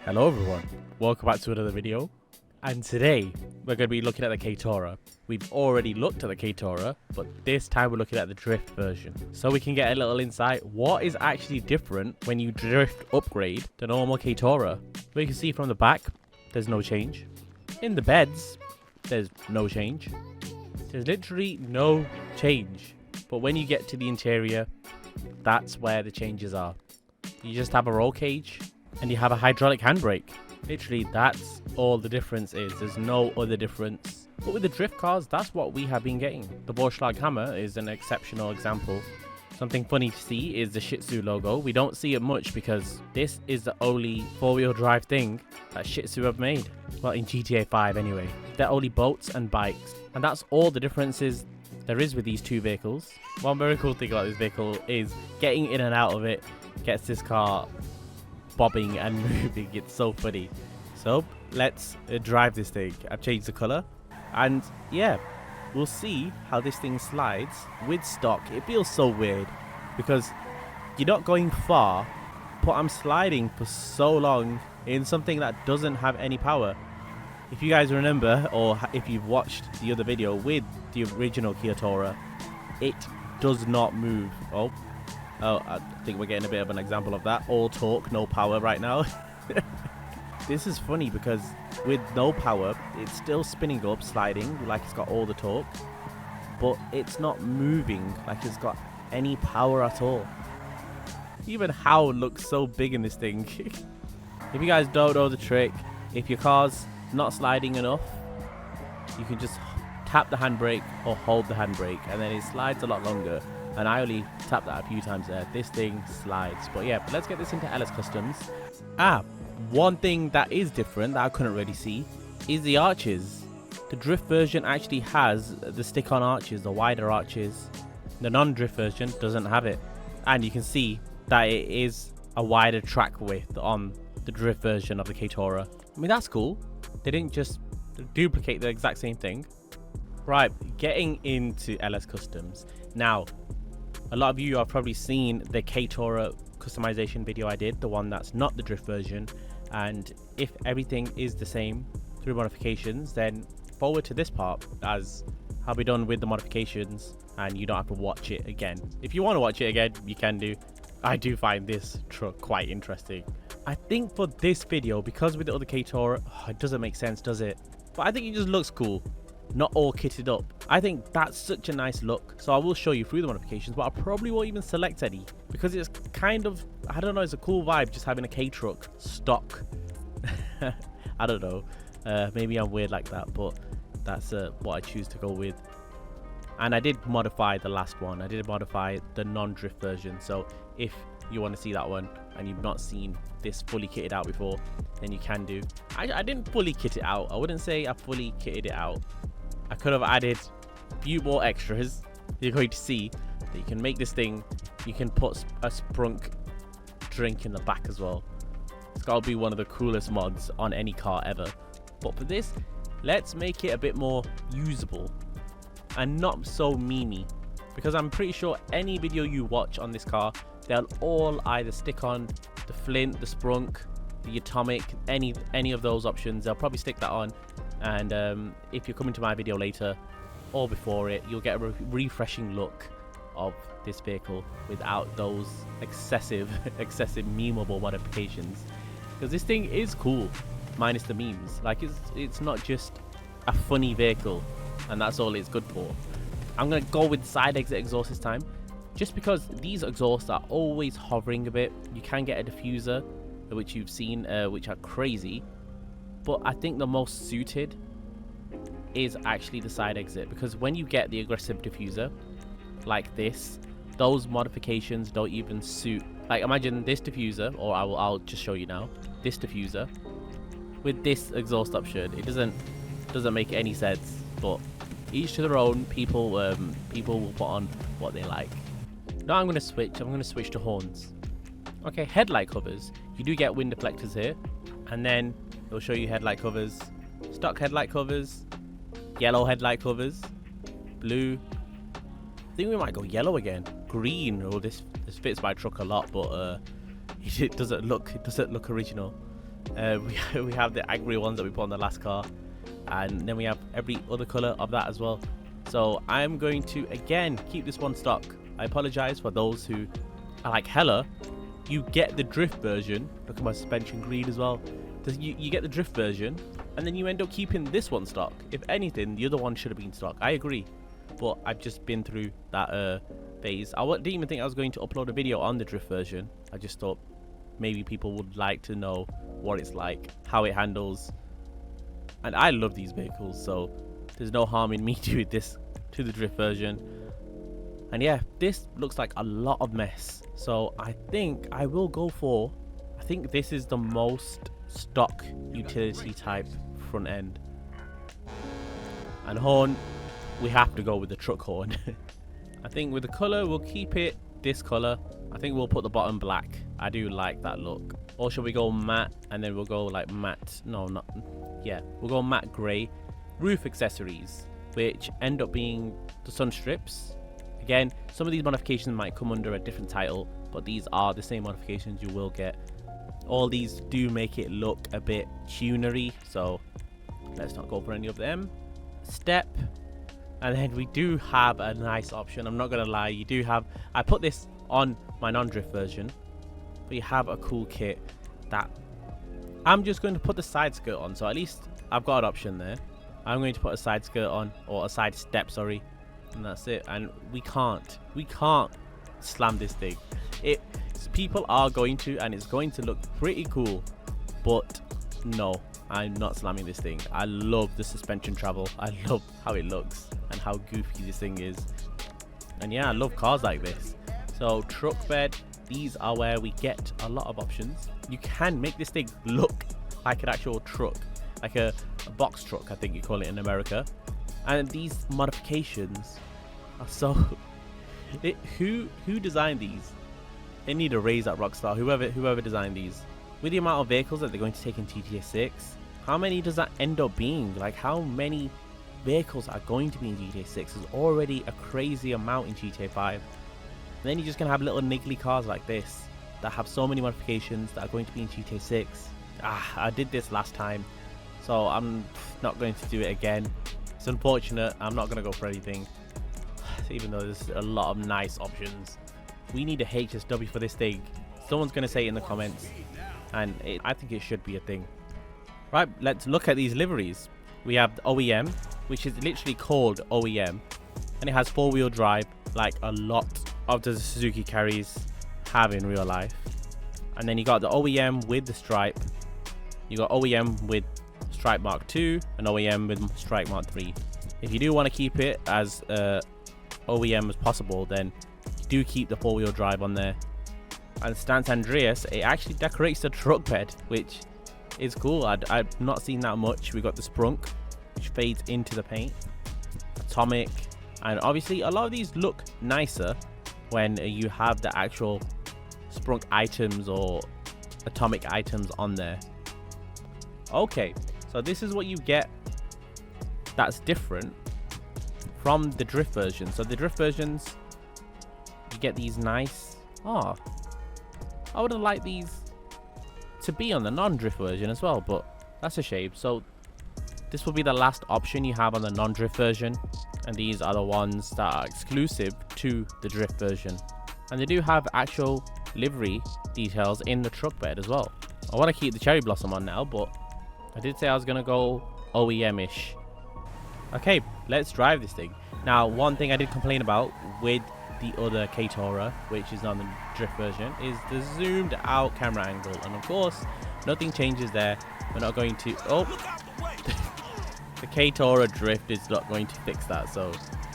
Hello everyone, welcome back to another video, and today we're going to be looking at the Keitora. We've already looked at the Keitora, but this time we're looking at the drift version, so we can get a little insight what is actually different when you drift upgrade the normal Keitora. But you can see from the back, there's no change. In the beds, there's no change. There's literally no change, but when you get to the interior, that's where the changes are. You just have a roll cage and you have a hydraulic handbrake. Literally, that's all the difference is. There's no other difference. But with the drift cars, that's what we have been getting. The Vorschlag hammer is an exceptional example. Something funny to see is the Shih Tzu logo. We don't see it much because this is the only four-wheel drive thing that Shih Tzu have made. Well, in GTA 5 anyway. They're only boats and bikes. And that's all the differences there is with these two vehicles. One very cool thing about this vehicle is getting in and out of it gets this car bobbing and moving. It's so funny. So let's drive this thing. I've changed the color, and yeah, we'll see how this thing slides with stock. It feels so weird because you're not going far, but I'm sliding for so long in something that doesn't have any power. If you guys remember, or if you've watched the other video with the original Keitora, it does not move. Oh, I think we're getting a bit of an example of that. All torque, no power right now. This is funny because with no power, it's still spinning up, sliding, like it's got all the torque. But it's not moving like it's got any power at all. Even How looks so big in this thing. If you guys don't know the trick, if your car's not sliding enough, you can just tap the handbrake or hold the handbrake, and then it slides a lot longer. And I only tapped that a few times there. This thing slides. But yeah, let's get this into LS Customs. One thing that is different that I couldn't really see is the arches. The drift version actually has the stick-on arches, the wider arches. The non-drift version doesn't have it. And you can see that it is a wider track width on the drift version of the Keitora. I mean, that's cool. They didn't just duplicate the exact same thing. Right, getting into LS Customs. Now, a lot of you have probably seen the Keitora customization video I did, the one that's not the drift version. And if everything is the same through modifications, then forward to this part, as I'll be done with the modifications and you don't have to watch it again. If you want to watch it again, you can do. I do find this truck quite interesting. I think for this video, because with the other Keitora, it doesn't make sense, does it? But I think it just looks cool. Not all kitted up. I think that's such a nice look, so I will show you through the modifications, but I probably won't even select any because it's kind of, I don't know, it's a cool vibe just having a K truck stock. I don't know, maybe I'm weird like that, but that's what I choose to go with. And I did modify the last one. I did modify the non-drift version, so if you want to see that one and you've not seen this fully kitted out before, then you can do. I didn't fully kit it out. I wouldn't say I fully kitted it out. I could have added a few more extras. You're going to see that you can make this thing, you can put a sprunk drink in the back as well. It's got to be one of the coolest mods on any car ever. But for this, let's make it a bit more usable and not so memey, because I'm pretty sure any video you watch on this car, they'll all either stick on the flint, the sprunk, the atomic, any of those options. They'll probably stick that on. And if you're coming to my video later or before it, you'll get a refreshing look of this vehicle without those excessive memeable modifications. Because this thing is cool, minus the memes. Like, it's not just a funny vehicle, and that's all it's good for. I'm gonna go with side exit exhaust this time, just because these exhausts are always hovering a bit. You can get a diffuser, which you've seen, which are crazy. But I think the most suited is actually the side exit, because when you get the aggressive diffuser like this, those modifications don't even suit. Like, imagine this diffuser, or I'll just show you now. This diffuser with this exhaust option, it doesn't make any sense. But each to their own. People will put on what they like. Now I'm going to switch to horns. Okay, headlight covers. You do get wind deflectors here, and then it'll show you headlight covers, stock headlight covers, yellow headlight covers, blue. I think we might go yellow again. Green. Oh, this fits my truck a lot, but it doesn't look original. We have the angry ones that we put on the last car, and then we have every other color of that as well. So I'm going to again keep this one stock. I apologize for those who are like, hella, you get the drift version. Look at my suspension green as well. You get the drift version, and then you end up keeping this one stock. If anything, the other one should have been stock. I agree, but I've just been through that phase. I didn't even think I was going to upload a video on the drift version. I just thought maybe people would like to know what it's like, how it handles, and I love these vehicles, so there's no harm in me doing this to the drift version. And yeah, this looks like a lot of mess, so I think I will go for, I think this is the most stock utility type front end. And horn, we have to go with the truck horn. I think with the color, we'll keep it this color. I think we'll put the bottom black. I do like that look. Or should we go matte, and then we'll go like matte, no, not, yeah, we'll go matte gray. Roof accessories, which end up being the sun strips. Again, some of these modifications might come under a different title, but these are the same modifications you will get. All these do make it look a bit tunery, so let's not go for any of them. Step, and then we do have a nice option. I'm not gonna lie, you do have, I put this on my non-drift version, but you have a cool kit that I'm just going to put the side skirt on, so at least I've got an option there. I'm going to put a side skirt on, or a side step, sorry, and that's it. And we can't slam this thing. People are going to, and it's going to look pretty cool, but no, I'm not slamming this thing. I love the suspension travel. I love how it looks and how goofy this thing is. And yeah, I love cars like this. So truck bed, these are where we get a lot of options. You can make this thing look like an actual truck, like a box truck, I think you call it in America. And these modifications are so who designed these? They need to raise that Rockstar, whoever designed these. With the amount of vehicles that they're going to take in GTA 6, how many does that end up being? Like, how many vehicles are going to be in GTA 6? There's already a crazy amount in GTA 5. And then you're just going to have little niggly cars like this that have so many modifications that are going to be in GTA 6. I did this last time, so I'm not going to do it again. It's unfortunate. I'm not going to go for anything, even though there's a lot of nice options. We need a HSW for this thing. Someone's going to say it in the comments, and I think it should be a thing. Right, let's look at these liveries. We have the OEM, which is literally called OEM, and it has four-wheel drive, like a lot of the Suzuki carries have in real life. And then you got the OEM with the stripe. You got OEM with stripe Mark II and OEM with stripe Mark III. If you do want to keep it as OEM as possible, then do keep the four-wheel drive on there. And Stance Andreas, it actually decorates the truck bed, which is cool. I've not seen that much. We got the sprunk, which fades into the paint, atomic, and obviously a lot of these look nicer when you have the actual sprunk items or atomic items on there. Okay, so this is what you get that's different from the drift version. So the drift versions, you get these nice, I would have liked these to be on the non-drift version as well, but that's a shame. So this will be the last option you have on the non-drift version, and these are the ones that are exclusive to the drift version. And they do have actual livery details in the truck bed as well. I want to keep the cherry blossom on now, but I did say I was going to go OEM-ish. Okay, let's drive this thing. Now, one thing I did complain about with the other Keitora, which is on the drift version, is the zoomed out camera angle. And of course, nothing changes there. We're not going to... the Keitora drift is not going to fix that. So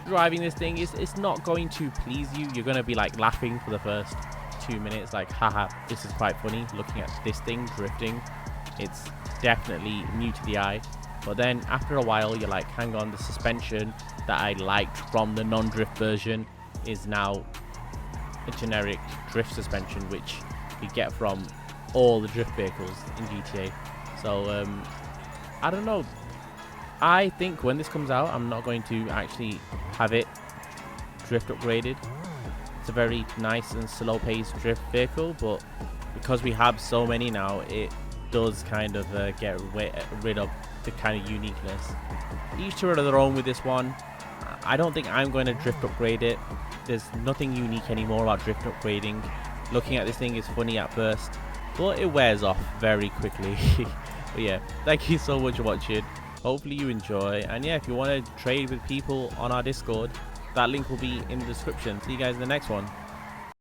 driving this thing it's not going to please you. You're going to be like laughing for the first 2 minutes, like, haha, this is quite funny looking at this thing drifting. It's definitely new to the eye. But then after a while, you're like, hang on, the suspension that I liked from the non-drift version is now a generic drift suspension, which you get from all the drift vehicles in GTA. So I don't know. I think when this comes out, I'm not going to actually have it drift upgraded. It's a very nice and slow paced drift vehicle, but because we have so many now, does kind of get rid of the kind of uniqueness. Each to their own with this one. I don't think I'm going to drift upgrade it. There's nothing unique anymore about drift upgrading. Looking at this thing is funny at first, but it wears off very quickly. But yeah, thank you so much for watching. Hopefully you enjoy, and yeah, if you want to trade with people on our Discord, that link will be in the description. See you guys in the next one.